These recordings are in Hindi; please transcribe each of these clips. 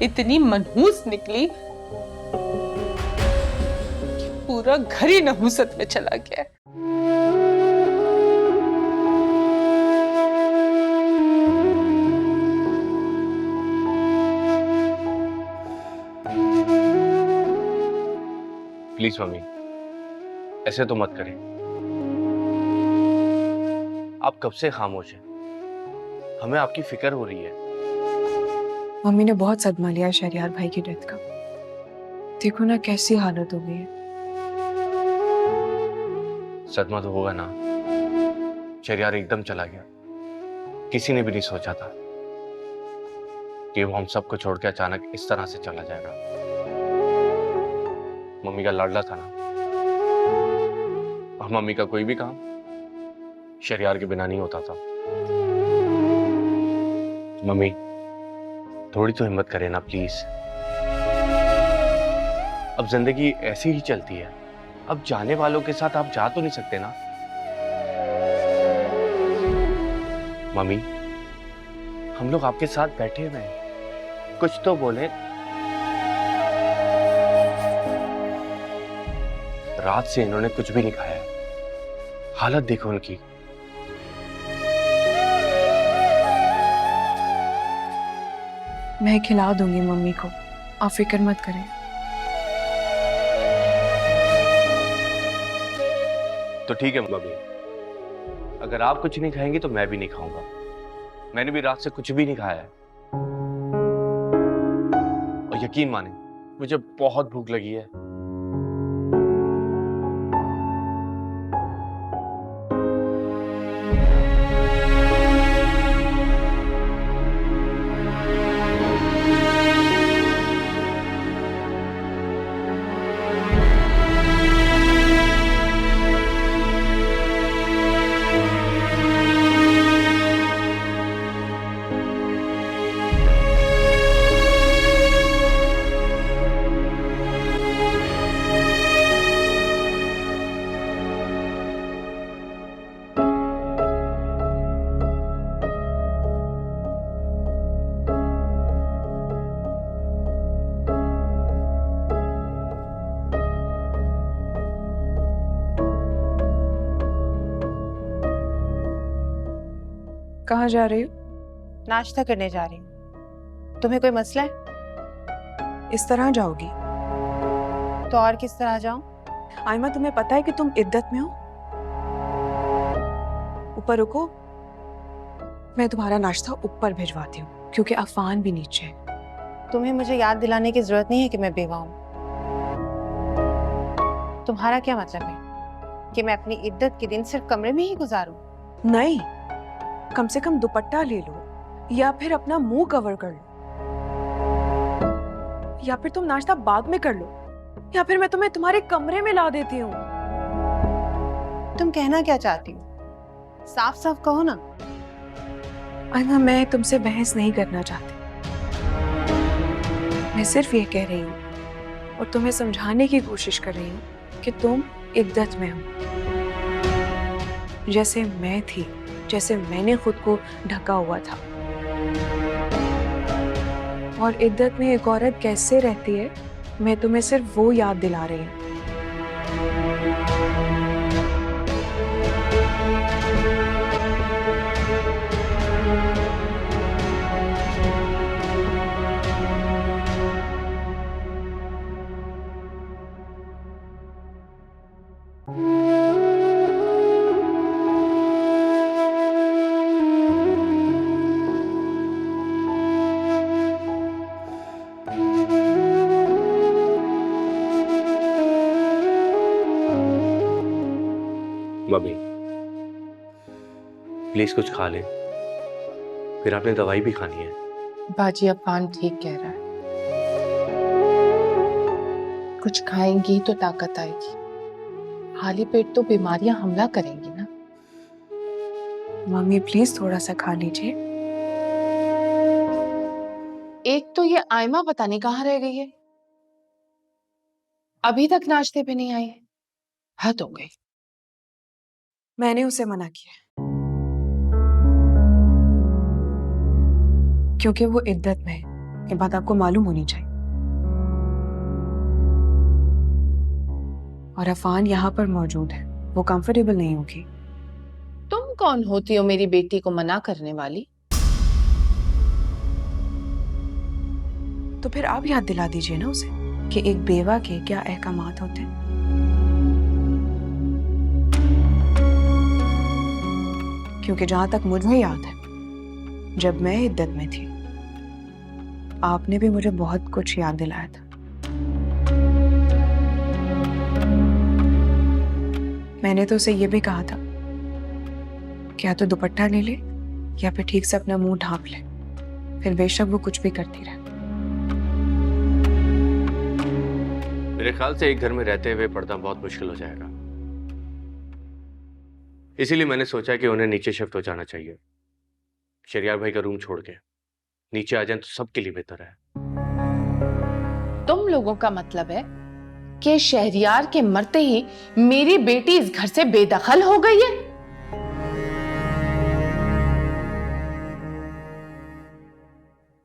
इतनी मनहूस निकली, पूरा घर ही नहुसत में चला गया। प्लीज मम्मी, ऐसे तो मत करें। आप कब से खामोश हैं? हमें आपकी फिक्र हो रही है। मम्मी ने बहुत सदमा लिया शहरयार भाई की डेथ का। देखो ना कैसी हालत हो गई है। सदमा तो होगा ना, शहरयार एकदम चला गया। किसी ने भी नहीं सोचा था कि वो हम सबको छोड़ के अचानक इस तरह से चला जाएगा। मम्मी का लाडला था ना, और मम्मी का कोई भी काम शहरयार के बिना नहीं होता था। मम्मी, थोड़ी तो हिम्मत करें ना प्लीज। अब जिंदगी ऐसी ही चलती है। अब जाने वालों के साथ आप जा तो नहीं सकते ना। मम्मी, हम लोग आपके साथ बैठे हुए हैं, कुछ तो बोले। रात से इन्होंने कुछ भी नहीं खाया है। हालत देखो उनकी। मैं खिला दूंगी मम्मी को, आप फिक्र मत करें। तो ठीक है मम्मी, अगर आप कुछ नहीं खाएंगी तो मैं भी नहीं खाऊंगा। मैंने भी रात से कुछ भी नहीं खाया है। और यकीन माने, मुझे बहुत भूख लगी है। कहाँ जा रही हो? नाश्ता करने जा रही हूँ। तुम्हें कोई मसला है? इस तरह जाओगी? तो और किस तरह जाऊं? आयमा, तुम्हें पता है कि तुम इद्दत में हो? ऊपर रुको, मैं तुम्हारा नाश्ता ऊपर भिजवाती हूँ, क्योंकि अफान भी नीचे है। तुम्हें मुझे याद दिलाने की जरूरत नहीं है कि मैं बेवा हूँ। तुम्हारा क्या मतलब है कि मैं अपनी इद्दत के दिन सिर्फ कमरे में ही गुजारूं? नहीं, कम से कम दुपट्टा ले लो, या फिर अपना मुंह कवर कर लो, या फिर तुम नाश्ता बाद में कर लो, या फिर मैं तुम्हें तुम्हारे कमरे में ला देती हूँ। तुम कहना क्या चाहती हो? साफ साफ कहो ना। आयमा, मैं तुमसे बहस नहीं करना चाहती। मैं सिर्फ ये कह रही हूँ और तुम्हें समझाने की कोशिश कर रही हूँ कि तुम इद्दत में हो, जैसे मैं थी, जैसे मैंने खुद को ढका हुआ था। और इद्दत में एक औरत कैसे रहती है, मैं तुम्हें सिर्फ वो याद दिला रही हूँ। मम्मी, प्लीज कुछ खा ले, फिर आपने दवाई भी खानी है। बाजी अफान ठीक कह रहा है, कुछ खाएंगी तो ताकत आएगी। खाली पेट तो बीमारियां हमला करेंगी ना। मम्मी प्लीज थोड़ा सा खा लीजिए। एक तो ये आयमा पता नहीं कहाँ रह गई है, अभी तक नाश्ते पे नहीं आई है। हद हो गई। मैंने उसे मना किया क्योंकि वो इद्दत में है। ये बात आपको मालूम होनी चाहिए। और अफान यहाँ पर मौजूद है, वो कंफर्टेबल नहीं होगी। तुम कौन होती हो मेरी बेटी को मना करने वाली? तो फिर आप याद दिला दीजिए ना उसे कि एक बेवा के क्या अहकामात होते हैं। क्योंकि जहां तक मुझे याद है, जब मैं इद्दत में थी आपने भी मुझे बहुत कुछ याद दिलाया था। मैंने तो उसे ये भी कहा था कि या तो दुपट्टा ले ले या फिर ठीक से अपना मुंह ढांप ले, फिर बेशक वो कुछ भी करती रहे। मेरे ख्याल से एक घर में रहते हुए पढ़ना बहुत मुश्किल हो जाएगा, इसीलिए मैंने सोचा कि उन्हें नीचे शिफ्ट हो जाना चाहिए। शरियार भाई का रूम छोड़ के नीचे आ जाए तो सबके लिए बेहतर है। तुम लोगों का मतलब है कि शहरियार के मरते ही मेरी बेटी इस घर से बेदखल हो गई है?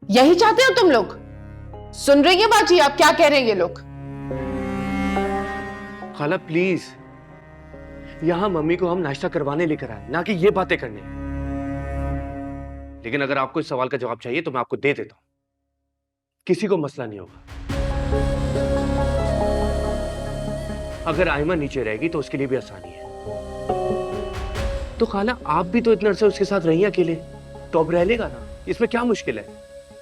यही चाहते हो तुम लोग? सुन रही है बाजी आप क्या कह रहे हैं ये लोग? खाला प्लीज, यहां मम्मी को हम नाश्ता करवाने लेकर आए, ना कि ये बातें करने। लेकिन अगर आपको इस सवाल का जवाब चाहिए तो मैं आपको दे देता हूं। किसी को मसला नहीं होगा। अगर आयमा नीचे रहेगी तो उसके लिए भी आसानी है। तो खाला आप भी तो इतने अरसे उसके साथ रही अकेले, तो अब रह लेगा ना, इसमें क्या मुश्किल है?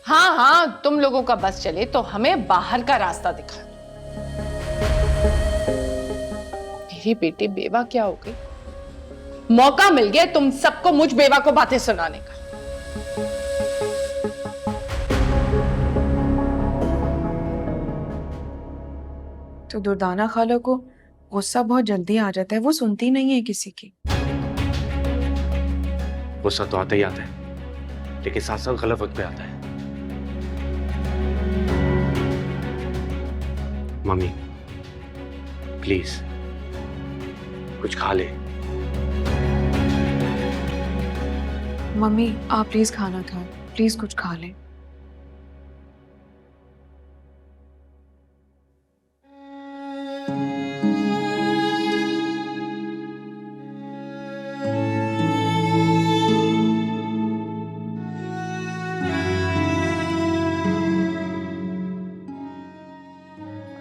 हाँ हाँ, तुम लोगों का बस चले तो हमें बाहर का रास्ता दिखा दो। मेरी बेटी बेवा क्या हो गई? मौका मिल गया तुम सबको मुझ बेवा को बातें सुनाने का। तो दुर्दाना खाला को गुस्सा बहुत जल्दी आ जाता है, वो सुनती नहीं है किसी की। गुस्सा तो आता ही आता है, लेकिन साथ साथ गलत वक्त पे आता है। मम्मी प्लीज कुछ खा ले। मम्मी आप प्लीज खाना खाएं, प्लीज कुछ खा लें।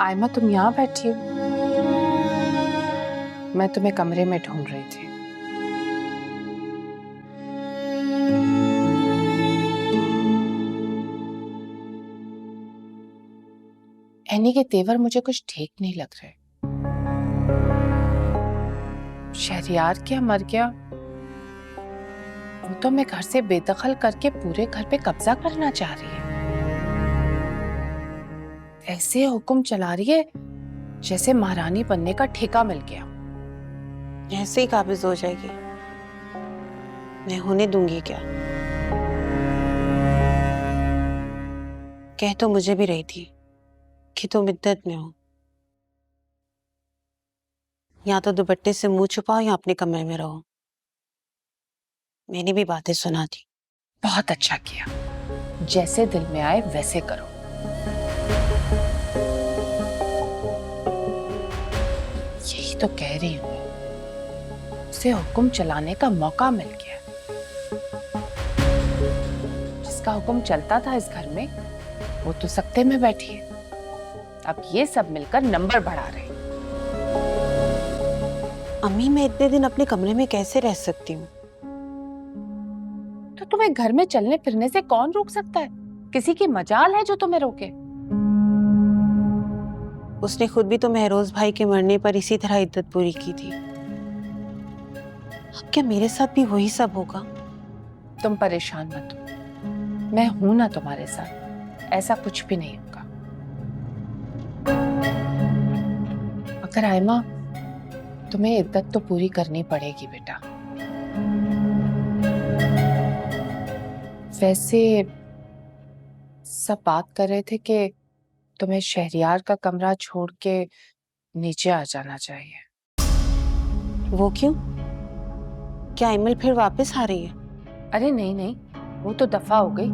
आयमा तुम यहाँ बैठी हो? मैं तुम्हें कमरे में ढूंढ रही थी। एनी के तेवर मुझे कुछ ठीक नहीं लग रहे। शहरियार क्या मर गया, वो तो मैं घर से बेदखल करके पूरे घर पे कब्जा करना चाह रही है। ऐसे हुक्म चला रही है जैसे महारानी बनने का ठेका मिल गया। ऐसे ही काबिज हो जाएगी, मैं होने दूंगी क्या? कह तो मुझे भी रही थी कि तुम इद्दत में हो, या तो दुपट्टे से मुंह छुपाओ या अपने कमरे में रहो। मैंने भी बातें सुना थी। बहुत अच्छा किया, जैसे दिल में आए वैसे करो। यही तो कह रही हूँ, उसे हुक्म चलाने का मौका मिल गया। जिसका हुक्म चलता था इस घर में वो तो सख्ते में बैठी है। अब ये सब मिलकर नंबर बढ़ा रहे। अम्मी मैं इतने दिन अपने कमरे में कैसे रह सकती हूँ? तो तुम्हें घर में चलने फिरने से कौन रोक सकता है? किसी की मजाल है जो तुम्हें रोके? उसने खुद भी तो महरोज भाई के मरने पर इसी तरह इद्दत पूरी की थी। अब क्या मेरे साथ भी वही सब होगा? तुम परेशान मत हो, मैं हूं ना तुम्हारे साथ, ऐसा कुछ भी नहीं होगा। मगर आयमा तुम्हें इद्दत तो पूरी करनी पड़ेगी बेटा। वैसे सब बात कर रहे थे कि तुम्हें शहरियार का कमरा छोड़ के नीचे आ जाना चाहिए। वो क्यों? क्या इमल फिर वापस आ रही है? अरे नहीं नहीं, वो तो दफा हो गई।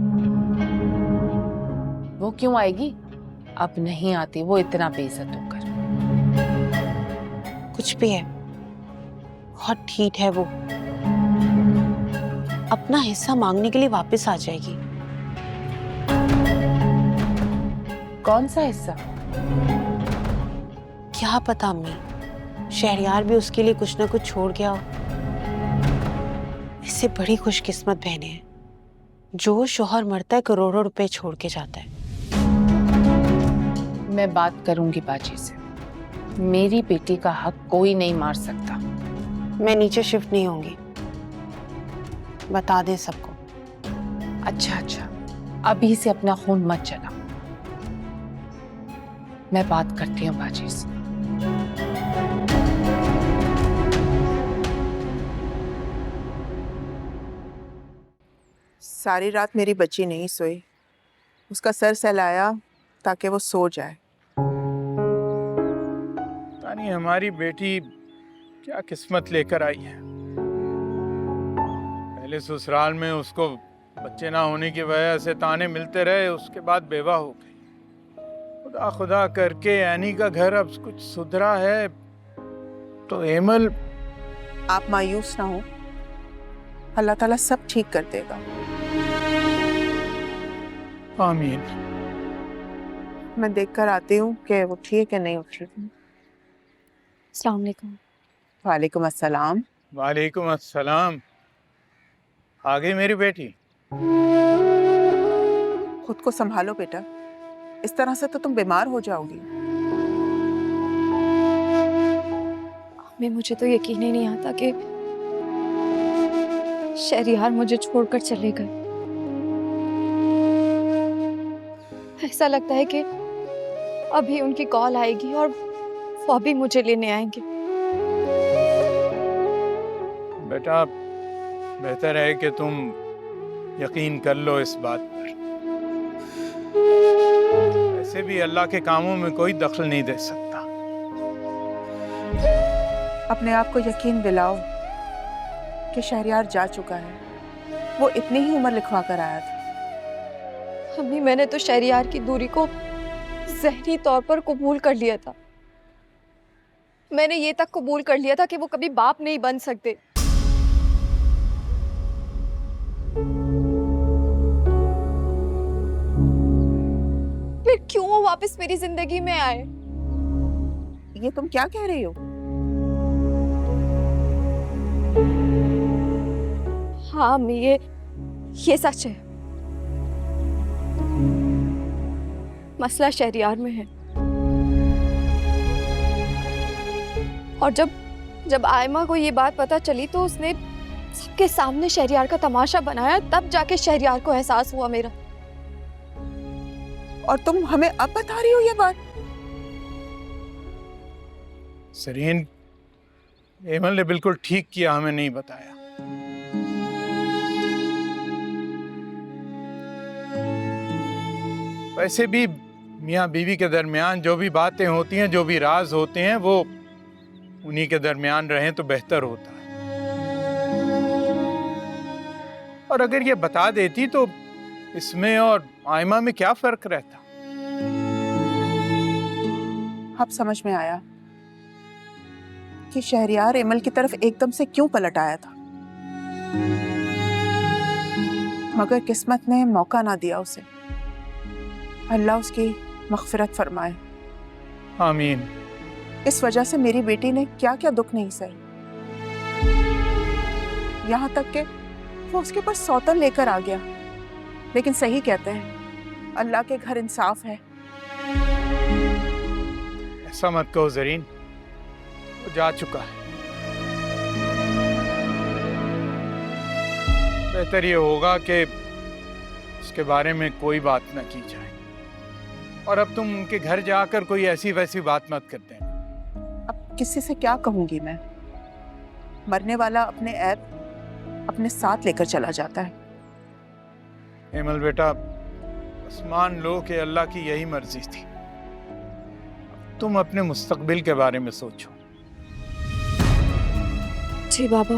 वो क्यों आएगी? अब नहीं आती वो इतना बेइज्जत होकर। कुछ भी है, बहुत ठीक है वो। अपना हिस्सा मांगने के लिए वापस आ जाएगी। कौन सा हिस्सा? क्या पता अम्मी, शहरयार भी उसके लिए कुछ ना कुछ छोड़ गया हो। इससे बड़ी खुशकिस्मत बहनें हैं जो शोहर मरता है करोड़ों रुपए छोड़ के जाता है। मैं बात करूंगी बाजी से। मेरी बेटी का हक कोई नहीं मार सकता। मैं नीचे शिफ्ट नहीं होंगी, बता दे सबको। अच्छा अच्छा, अभी से अपना खून मत चला। मैं बात करती हूँ बाजी से। सारी रात मेरी बच्ची नहीं सोई। उसका सर सहलाया ताकि वो सो जाए। तानी हमारी बेटी क्या किस्मत लेकर आई है। पहले ससुराल में उसको बच्चे ना होने की वजह से ताने मिलते रहे, उसके बाद बेवा हो गई। खुदा खुदा करके एनी का घर अब कुछ सुधरा है तो एमल। आप मायूस ना हो, अल्लाह ताला सब ठीक कर देगा। आमीन। मैं देख कर आती हूँ कि वो ठीक है नहीं उठ रही। अस्सलाम वालेकुम। वालेकुम अस्सलाम। वालेकुम अस्सलाम। आ गई मेरी बेटी। खुद को संभालो बेटा, इस तरह से तो तुम बीमार हो जाओगी। मैं मुझे तो यकीन ही नहीं आता कि शहरियार मुझे छोड़कर चले गए। ऐसा लगता है कि अभी उनकी कॉल आएगी और वो अभी मुझे लेने आएंगे। बेटा बेहतर है कि तुम यकीन कर लो इस बात पर। ऐसे भी अल्लाह के कामों में कोई दखल नहीं दे सकता। अपने आप को यकीन दिलाओ कि शहरयार जा चुका है। वो इतनी ही उम्र लिखवा कर आया था। अम्मी, मैंने तो शहरियार की दूरी को ज़हनी तौर पर कबूल कर लिया था। मैंने ये तक कबूल कर लिया था कि वो कभी बाप नहीं बन सकते। फिर क्यों वो वापस मेरी जिंदगी में आए? ये तुम क्या कह रही हो? हाँ अम्मी, ये सच है। मसला शहरियार में है। और जब आयमा को ये बात पता चली तो उसने सबके सामने शहरियार का तमाशा बनाया। तब जाके शहरियार को एहसास हुआ मेरा। और तुम हमें अब बता रही हो ये बात? सरीन, एमल ने बिल्कुल ठीक किया हमें नहीं बताया। वैसे भी मियाँ बीवी के दरमियान जो भी बातें होती हैं, जो भी राज होते हैं, वो उन्हीं के दरमियान रहें तो बेहतर होता है। और अगर ये बता देती तो इसमें और आयमा में क्या फर्क रहता? अब समझ में आया कि शहरयार एमल की तरफ एकदम से क्यों पलट आया था। मगर किस्मत ने मौका ना दिया उसे। अल्लाह उसकी मग़फ़िरत फरमाए। आमीन। इस वजह से मेरी बेटी ने क्या क्या दुख नहीं सहे। यहाँ तक कि वो उसके ऊपर सौतन लेकर आ गया। लेकिन सही कहते हैं, अल्लाह के घर इंसाफ है। ऐसा मत कहो जरीन, वो जा चुका है। बेहतर ये होगा कि उसके बारे में कोई बात न की जाए। और अब तुम उनके घर जाकर कोई ऐसी वैसी बात मत कर देना। अब किसी से क्या कहूंगी मैं? मरने वाला अपने ऐब अपने साथ लेकर चला जाता है। एमल बेटा, बस मान लो कि अल्लाह की यही मर्जी थी। तुम अपने मुस्तकबिल के बारे में सोचो। जी बाबा,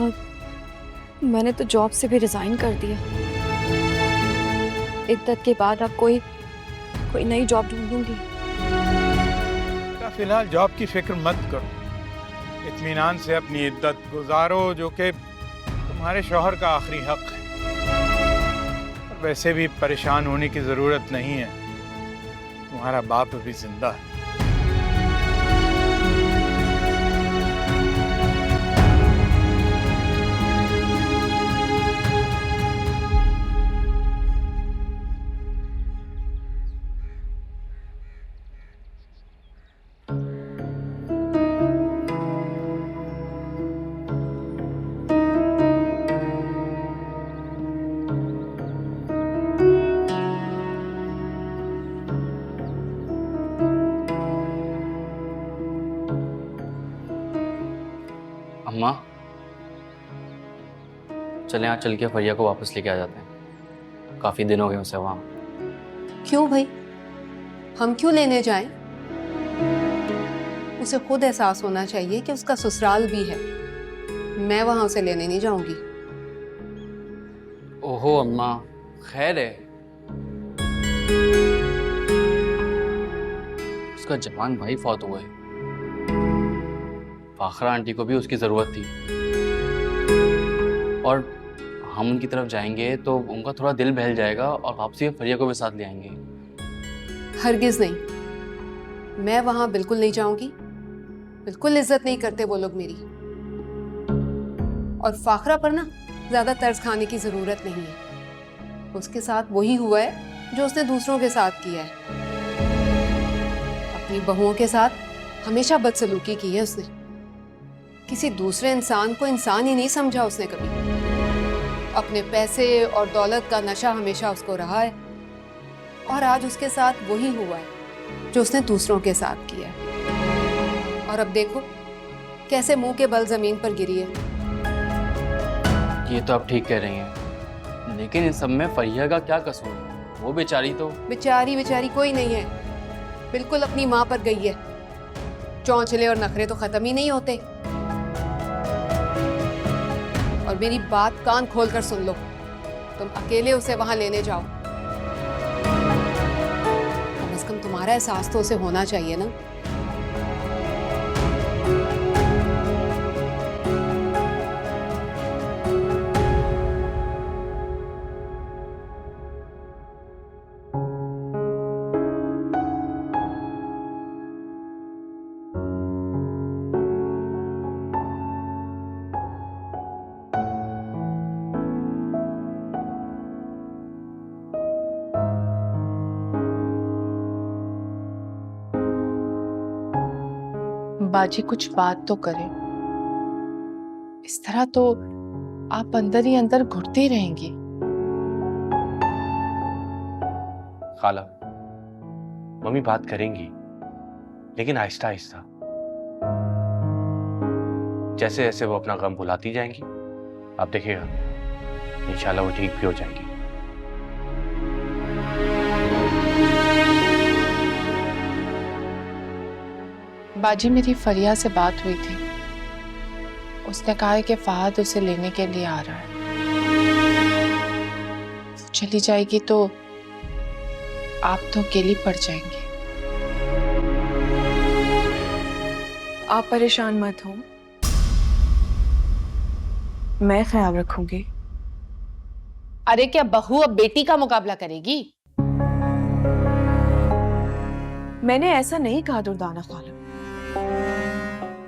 मैंने तो जॉब से भी रिजाइन कर दिया। इद्दत के बाद अब कोई कोई नई जॉब ढूंढूंगी। फिलहाल जॉब की फिक्र मत करो, इत्मीनान से अपनी इद्दत गुजारो जो कि तुम्हारे शौहर का आखिरी हक है। और वैसे भी परेशान होने की ज़रूरत नहीं है, तुम्हारा बाप अभी जिंदा है। अम्मा, चलें आज चल के फरिया को वापस लेके आ जाते हैं। काफ़ी दिन हो गए उसे वहाँ। क्यों भाई, हम क्यों लेने जाएं? उसे खुद एहसास होना चाहिए कि उसका ससुराल भी है। मैं वहां उसे लेने नहीं जाऊंगी। ओहो अम्मा, खैर है, उसका जवान भाई फौत हुआ है। फाखरा आंटी को भी उसकी ज़रूरत थी और हम उनकी तरफ जाएंगे तो उनका थोड़ा दिल बहल जाएगा और वापसी में फरिया को भी साथ ले आएंगे। हरगिज नहीं, मैं वहां बिल्कुल नहीं जाऊंगी। बिल्कुल इज्जत नहीं करते वो लोग मेरी। और फाखरा पर ना ज्यादा तर्स खाने की जरूरत नहीं है। उसके साथ वही हुआ है जो उसने दूसरों के साथ किया है। अपनी बहुओं के साथ हमेशा बदसलूकी की है उसने। किसी दूसरे इंसान को इंसान ही नहीं समझा उसने कभी। अपने पैसे और दौलत का नशा हमेशा उसको रहा है और आज उसके साथ वही हुआ है जो उसने दूसरों के साथ किया है। और अब देखो कैसे मुंह के बल जमीन पर गिरी है। ये तो आप ठीक कह रही हैं, लेकिन इन सब में फरिया का क्या कसूर? वो बेचारी तो बेचारी कोई नहीं है, बिल्कुल अपनी माँ पर गई है। चौंचले और नखरे तो खत्म ही नहीं होते। और मेरी बात कान खोलकर सुन लो, तुम अकेले उसे वहां लेने जाओ। कम से कम तुम्हारा एहसास तो उसे होना चाहिए ना। बाजी कुछ बात तो करें। इस तरह तो आप अंदर ही अंदर घुटती रहेंगी। खाला, मम्मी बात करेंगी, लेकिन आहिस्ता आहिस्ता। जैसे जैसे वो अपना गम भुलाती जाएंगी, आप देखिएगा इंशाल्लाह वो ठीक भी हो जाएंगी। बाजी, मेरी फरिया से बात हुई थी। उसने कहा है कि फहद उसे लेने के लिए आ रहा है। वो चली जाएगी तो आप तो अकेली पड़ जाएंगे। आप परेशान मत हो, मैं ख्याल रखूंगी। अरे क्या बहू अब बेटी का मुकाबला करेगी? मैंने ऐसा नहीं कहा दुर्दाना खाला,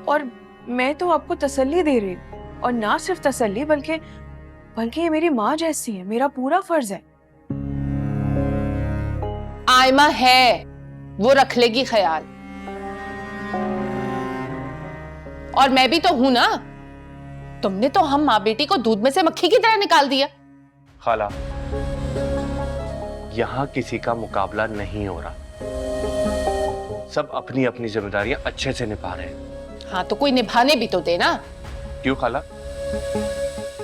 और मैं तो आपको तसल्ली दे रही हूँ। और ना सिर्फ तसल्ली बल्कि ये मेरी माँ जैसी है, मेरा पूरा फर्ज है। आयमा है, वो रख लेगी ख्याल। और मैं भी तो हूं ना। तुमने तो हम माँ बेटी को दूध में से मक्खी की तरह निकाल दिया। खाला, यहाँ किसी का मुकाबला नहीं हो रहा। सब अपनी अपनी जिम्मेदारियां अच्छे से निभा रहे हैं। हाँ तो कोई निभाने भी तो देना। क्यों खाला,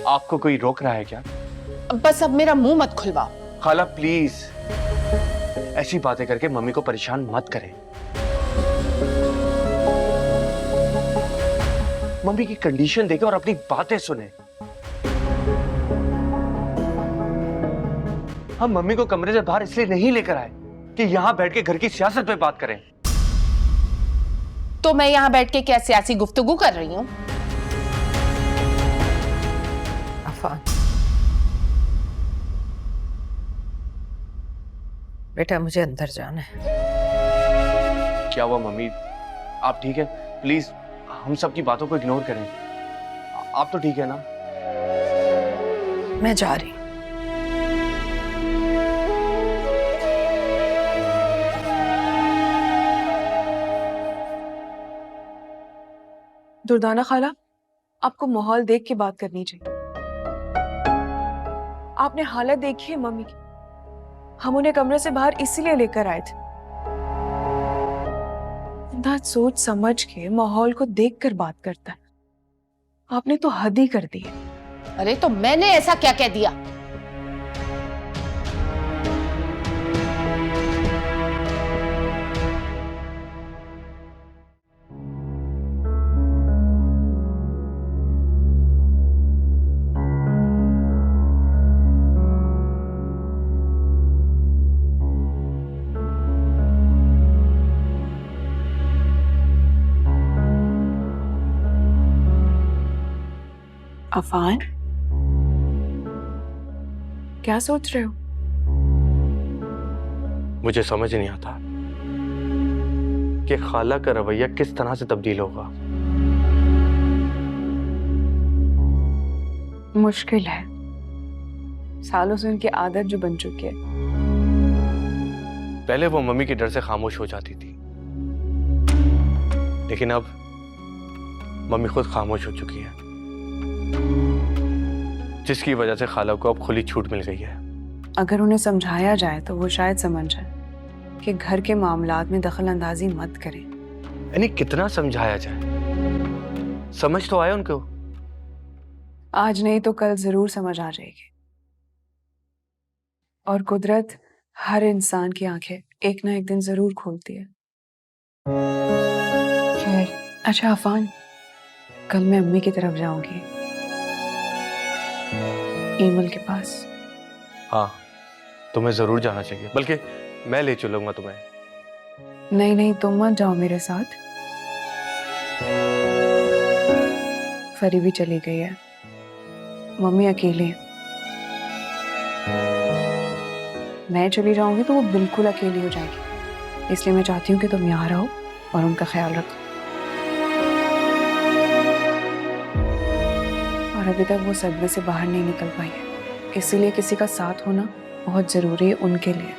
आपको कोई रोक रहा है क्या? बस अब मेरा मुंह मत खुलवाओ। खाला प्लीज, ऐसी बातें करके मम्मी को परेशान मत करें। मम्मी की कंडीशन देखें और अपनी बातें सुने। हम मम्मी को कमरे से बाहर इसलिए नहीं लेकर आए कि यहाँ बैठ के घर की सियासत पे बात करें। तो मैं यहाँ बैठ के क्या सियासी गुफ्तगू कर रही हूँ? अफान, बेटा मुझे अंदर जाना है। क्या हुआ मम्मी, आप ठीक है? प्लीज हम सब की बातों को इग्नोर करें। आप तो ठीक है ना? मैं जा रही हूँ। दुर्दाना खाला, आपको माहौल देख के बात करनी चाहिए। आपने हालत देखी है मम्मी की। हम उन्हें कमरे से बाहर इसीलिए लेकर आए थे। ना सोच समझ के माहौल को देखकर बात करता है। आपने तो हद ही कर दी है। अरे तो मैंने ऐसा क्या कह दिया? अफान, क्या सोच रहे हो? मुझे समझ नहीं आता कि खाला का रवैया किस तरह से तब्दील होगा। मुश्किल है, सालों से उनकी आदत जो बन चुकी है। पहले वो मम्मी के डर से खामोश हो जाती थी, लेकिन अब मम्मी खुद खामोश हो चुकी है, जिसकी वजह से खाला को अब खुली छूट मिल गई है। अगर उन्हें समझाया जाए तो वो शायद समझ जाए कि घर के मामलात में दखल अंदाजी मत करें। यानी कितना समझाया जाए? समझ तो आए उनको। आज नहीं तो कल जरूर समझ आ जाएगी। और कुदरत हर इंसान की आंखें एक ना एक दिन जरूर खोलती है। खैर, अच्छा अफान, कल मैं अम्मी की तरफ जाऊंगी, ईमल के पास। हाँ, तुम्हें जरूर जाना चाहिए, बल्कि मैं ले चलूंगा तुम्हें। नहीं नहीं, तुम मत जाओ मेरे साथ। फरी भी चली गई है, मम्मी अकेले हैं। मैं चली जाऊंगी तो वो बिल्कुल अकेली हो जाएगी, इसलिए मैं चाहती हूँ कि तुम यहाँ रहो और उनका ख्याल रखो। और अभी तक वो सदमे से बाहर नहीं निकल पाई है, इसीलिए किसी का साथ होना बहुत जरूरी है उनके लिए।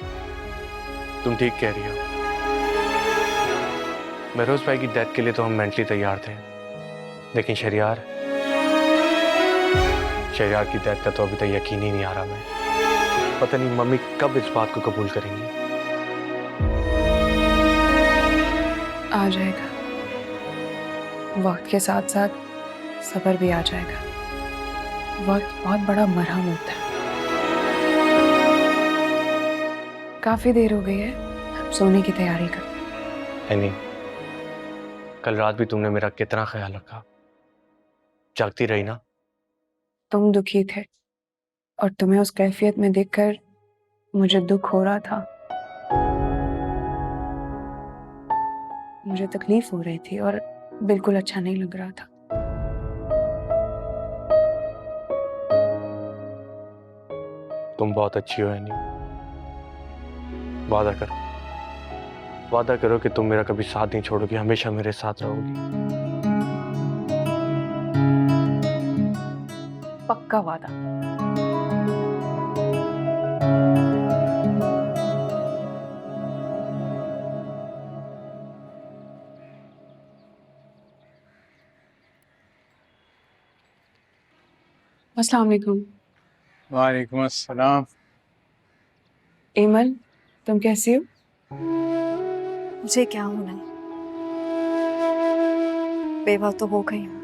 तुम ठीक कह रही हो। महरोज भाई की डेथ के लिए तो हम मेंटली तैयार थे, लेकिन शहरियार की डेथ का तो अभी तक यकीन ही नहीं आ रहा। मैं पता नहीं मम्मी कब इस बात को कबूल करेंगी। आ जाएगा, वक्त के साथ साथ सब्र भी आ जाएगा। वक्त बहुत बड़ा मरहम होता है। काफी देर हो गई है, अब सोने की तैयारी कर। नहीं, कल रात भी तुमने मेरा कितना ख्याल रखा। जागती रही ना। तुम दुखी थे और तुम्हें उस कैफियत में देखकर मुझे दुख हो रहा था। मुझे तकलीफ हो रही थी और बिल्कुल अच्छा नहीं लग रहा था। तुम बहुत अच्छी हो एनी। वादा करो कि तुम मेरा कभी साथ नहीं छोड़ोगी, हमेशा मेरे साथ रहोगी। पक्का वादा। अस्सलाम वालेकुम। वालेकुम अस्सलाम। ईमल, तुम कैसी हो? मुझे क्या होना है, बेवा तो हो गई हूँ।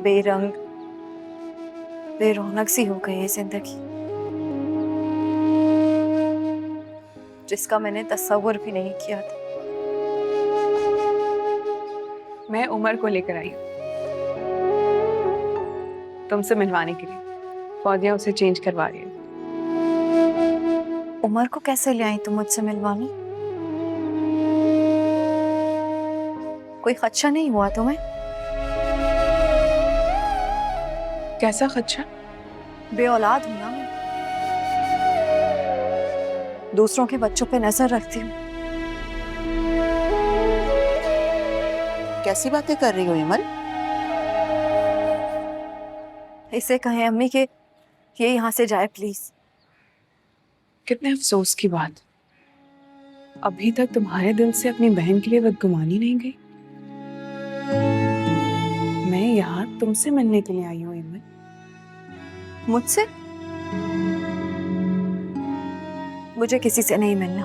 बेरंग बेरौनक सी हो गई है जिंदगी, जिसका मैंने तस्वुर भी नहीं किया था। मैं उमर को लेकर आई हूँ तुमसे मिलवाने के लिए। फौजिया उसे चेंज करवा रही है। उमर को कैसे ले आई तुम मुझसे मिलवाने? कोई खदशा नहीं हुआ तुम्हें? कैसा खदशा? बे औलाद हूं ना मैं, दूसरों के बच्चों पे नजर रखती हूँ। कैसी बातें कर रही हो इमल? इसे कहें अम्मी के ये यहाँ से जाए प्लीज। कितने अफसोस की बात, अभी तक तुम्हारे दिल से अपनी बहन के लिए बदगुमानी नहीं गई। मैं यहाँ तुमसे मिलने के लिए आई हूँ इमल। मुझसे? मुझे किसी से नहीं मिलना।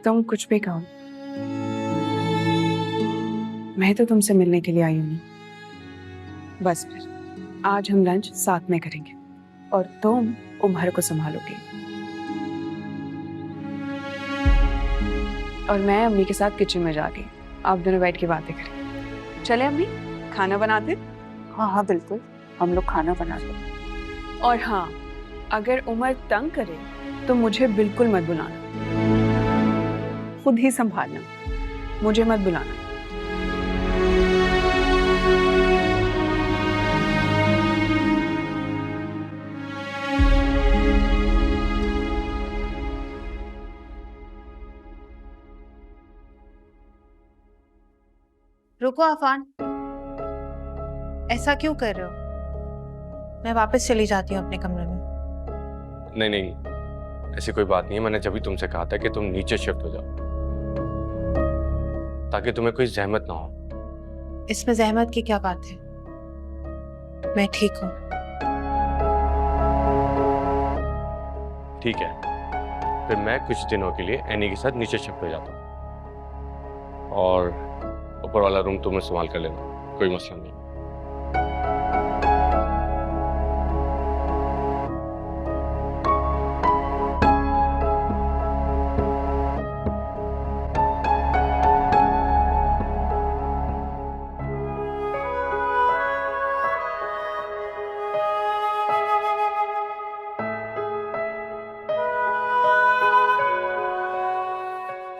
तुम कुछ भी कहो, मैं तो तुमसे मिलने के लिए आई हूँ। बस फिर आज हम लंच साथ में करेंगे और तुम उमर को संभालोगे और मैं अम्मी के साथ किचन में जाके आप दोनों बैठ के बातें करें। चले अम्मी, खाना बनाते? हाँ हाँ बिल्कुल, हम लोग खाना बना लें। और हाँ, अगर उमर तंग करे तो मुझे बिल्कुल मत बुलाना, खुद ही संभालना, मुझे मत बुलाना। रुको अफान, ऐसा क्यों कर रहे हो? मैं वापस चली जाती हूँ अपने कमरे में। नहीं नहीं, ऐसी कोई बात नहीं है। मैंने जब भी तुमसे कहा था कि तुम नीचे शिफ्ट हो जाओ ताकि तुम्हें कोई जहमत ना हो। इसमें जहमत की क्या बात है? मैं ठीक हूँ। ठीक है, फिर मैं कुछ दिनों के लिए एनी के साथ नीचे शिफ्ट हो जाता हूँ और ऊपर वाला रूम तुम्हें संभाल कर लेना, कोई मसला नहीं।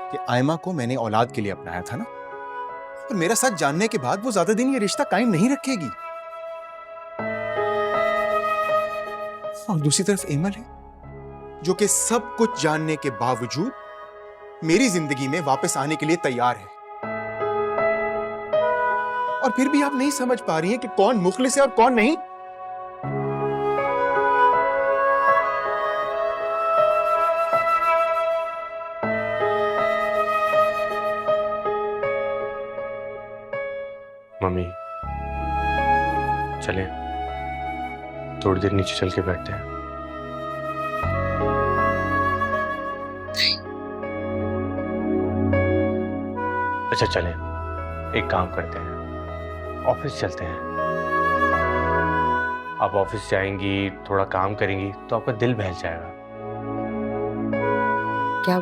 कि आयमा को मैंने औलाद के लिए अपनाया था ना, और मेरा सच जानने के बाद वो ज्यादा दिन ये रिश्ता कायम नहीं रखेगी। और दूसरी तरफ एमल है जो कि सब कुछ जानने के बावजूद मेरी जिंदगी में वापस आने के लिए तैयार है। और फिर भी आप नहीं समझ पा रही हैं कि कौन मुखलिस है और कौन नहीं। मम्मी चले थोड़ी देर नीचे चल के बैठते हैं। अच्छा चले, एक काम करते हैं, ऑफिस चलते हैं। आप ऑफिस जाएंगी, थोड़ा काम करेंगी तो आपका दिल बहल जाएगा। क्या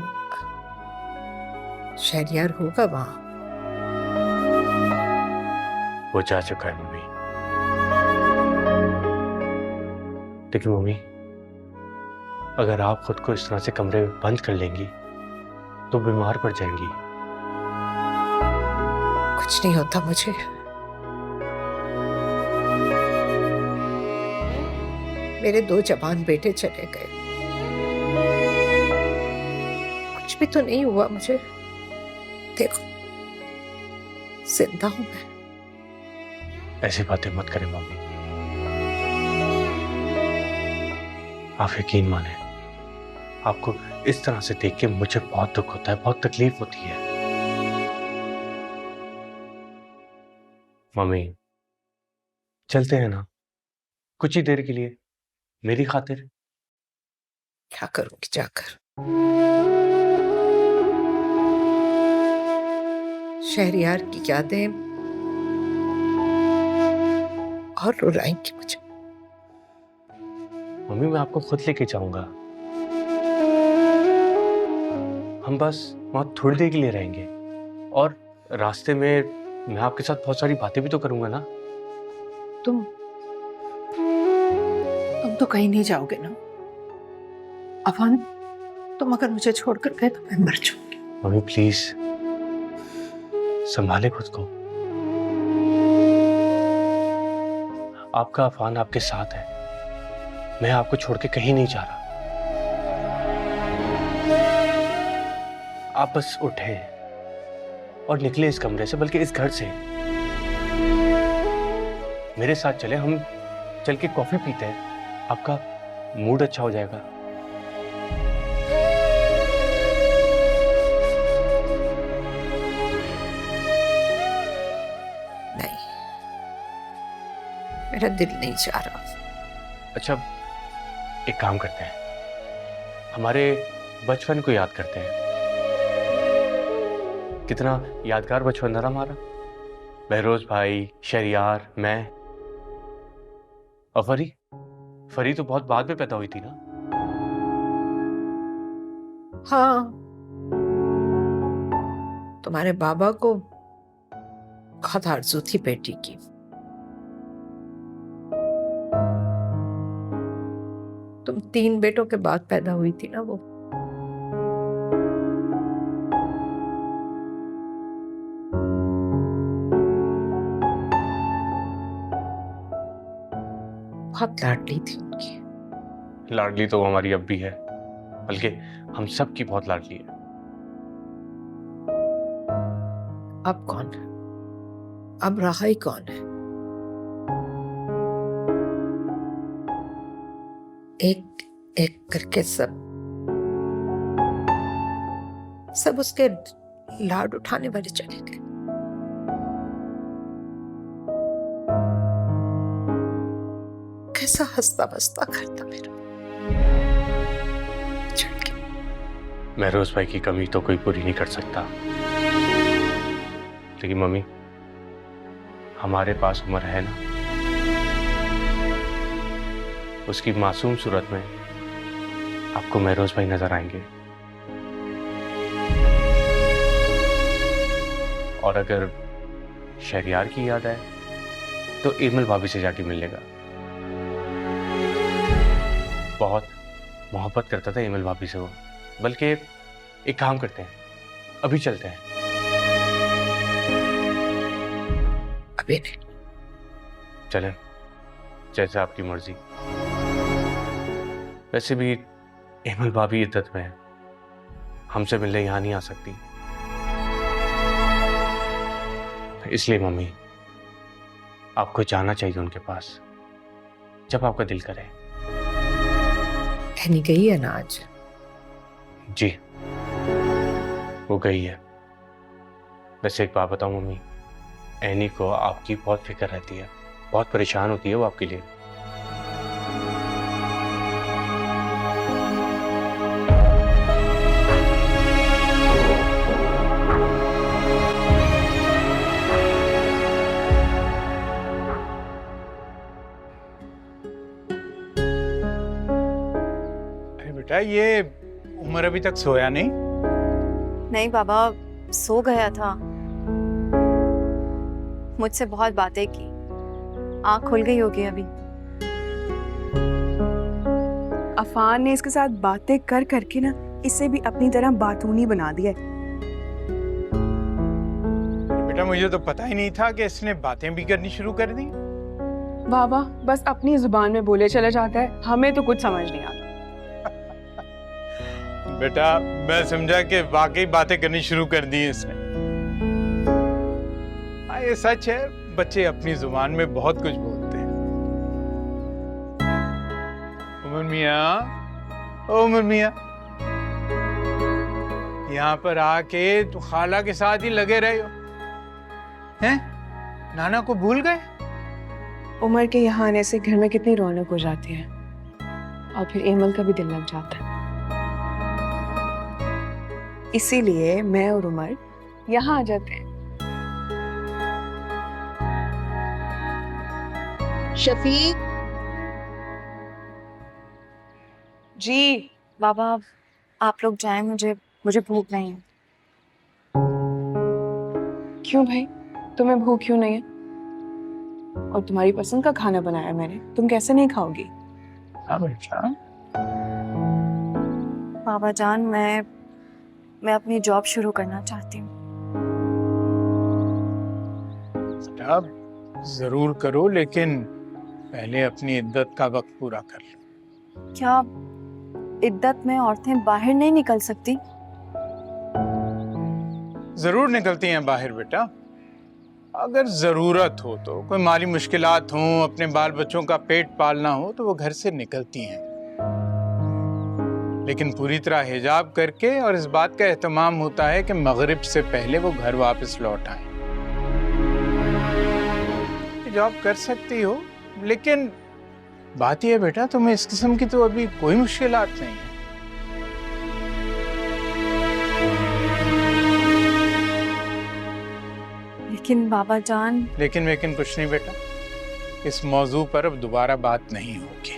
शहरियार होगा वहां? वो जा चुका है मम्मी। लेकिन मम्मी, अगर आप खुद को इस तरह से कमरे में बंद कर लेंगी तो बीमार पड़ जाएंगी। कुछ नहीं होता मुझे। मेरे 2 जवान बेटे चले गए, कुछ भी तो नहीं हुआ मुझे। देखो जिंदा हूं मैं। ऐसी बातें मत करें मम्मी, आप यकीन माने, आपको इस तरह से देख के मुझे बहुत दुख होता है, बहुत तकलीफ होती है। मम्मी चलते हैं ना, कुछ ही देर के लिए, मेरी खातिर। क्या करूंगी जाकर? शहरियार की यादें और रुलाएंगी मुझे। मम्मी मैं आपको खुद लेके जाऊंगा, हम बस वहां थोड़ी देर के लिए रहेंगे और रास्ते में मैं आपके साथ बहुत सारी बातें भी तो करूंगा ना। तुम तो कहीं नहीं जाओगे ना अफान। तुम अगर मुझे छोड़कर गए तो मैं मर जाऊंगी। मम्मी प्लीज संभाले खुद को। आपका अफान आपके साथ है, मैं आपको छोड़ के कहीं नहीं जा रहा। आप बस उठे और निकले इस कमरे से, बल्कि इस घर से। मेरे साथ चले, हम चल के कॉफी पीते हैं, आपका मूड अच्छा हो जाएगा। नहीं, मेरा दिल नहीं चाह रहा। अच्छा एक काम करते हैं, हमारे बचपन को याद करते हैं। कितना यादगार बचपन था हमारा। बहरोज भाई, शहरियार, मैं और फरी। फरी तो बहुत बाद में पैदा हुई थी ना। हाँ, तुम्हारे बाबा को बहुत आरज़ू थी बेटी की। तुम 3 बेटों के बाद पैदा हुई थी ना वो। बहुत लाडली थी उनकी। लाडली तो वो हमारी अब भी है, बल्कि हम सब की बहुत लाडली है। अब कौन है? अब रहा ही कौन है? एक एक करके सब उसके लाड उठाने वाले चले गए। कैसा हंसता बसता करता मेरा। महरोज भाई की कमी तो कोई पूरी नहीं कर सकता, लेकिन मम्मी हमारे पास उम्र है ना। उसकी मासूम सूरत में आपको महरोज भाई नजर आएंगे, और अगर शहरियार की याद आए तो इमल भाभी से जाके मिल लेगा। बहुत मोहब्बत करता था इमल भाभी से वो। बल्कि एक काम करते हैं, अभी चलते हैं। अभी नहीं। चलें, जैसे आपकी मर्जी। वैसे भी इमल भाभी इद्दत में है, हमसे मिलने यहां नहीं आ सकती। इसलिए मम्मी आपको जाना चाहिए उनके पास, जब आपका दिल करे। नहीं गई है ना आज? जी वो गई है। वैसे एक बात बताऊं मम्मी, एनी को आपकी बहुत फिक्र रहती है, बहुत परेशान होती है वो आपके लिए। अरे बेटा, ये उमर अभी तक सोया नहीं? नहीं बाबा, सो गया था। मुझसे बहुत बातें की, आँख खुल गई होगी अभी। अफान ने इसके साथ बातें कर करके ना इसे भी अपनी तरह बातूनी बना दिया है। बेटा मुझे तो पता ही नहीं था कि इसने बातें भी करनी शुरू कर दी। बाबा बस अपनी जुबान में बोले चला जाता है, हमें तो कुछ समझ नहीं आता। बेटा मैं समझा कि वाकई बातें करनी शुरू कर दी इसने। हाँ ये सच है, बच्चे अपनी जुबान में बहुत कुछ बोलते हैं। उमर मियाँ, ओ उमर मियाँ, यहाँ पर आके तो खाला के साथ ही लगे रहे हो हैं? नाना को भूल गए? उमर के यहाँ आने से घर में कितनी रौनक हो जाती है, और फिर एमल का भी दिल लग जाता है। इसीलिए मैं और उमर यहाँ आ जाते हैं। शफीक जी बाबा आप लोग जाएं, मुझे भूख नहीं है। क्यों भाई, तुम्हें भूख क्यों नहीं है? और तुम्हारी पसंद का खाना बनाया मैंने, तुम कैसे नहीं खाओगी? हाँ बेटा। बाबा जान, मैं अपनी जॉब शुरू करना चाहती हूँ। बेटा जरूर करो, लेकिन पहले अपनी इद्दत का वक्त पूरा कर लो। क्या इद्दत में औरतें बाहर नहीं निकल सकती? जरूर निकलती हैं बाहर बेटा, अगर जरूरत हो तो, कोई माली मुश्किलात हो, अपने बाल बच्चों का पेट पालना हो तो वो घर से निकलती हैं, लेकिन पूरी तरह हिजाब करके, और इस बात का एहतमाम होता है कि मगरिब से पहले वो घर वापस लौट आए। जॉब कर सकती हो, लेकिन बात यह है बेटा, तुम्हें इस किस्म की तो अभी कोई मुश्किलात नहीं है। लेकिन बाबा जान। लेकिन कुछ नहीं बेटा, इस मौजू पर अब दोबारा बात नहीं होगी।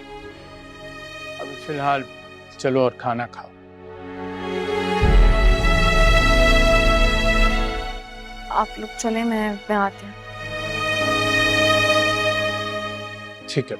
अब फिलहाल चलो और खाना खाओ। आप लोग चले, मैं आती हूँ। ठीक है।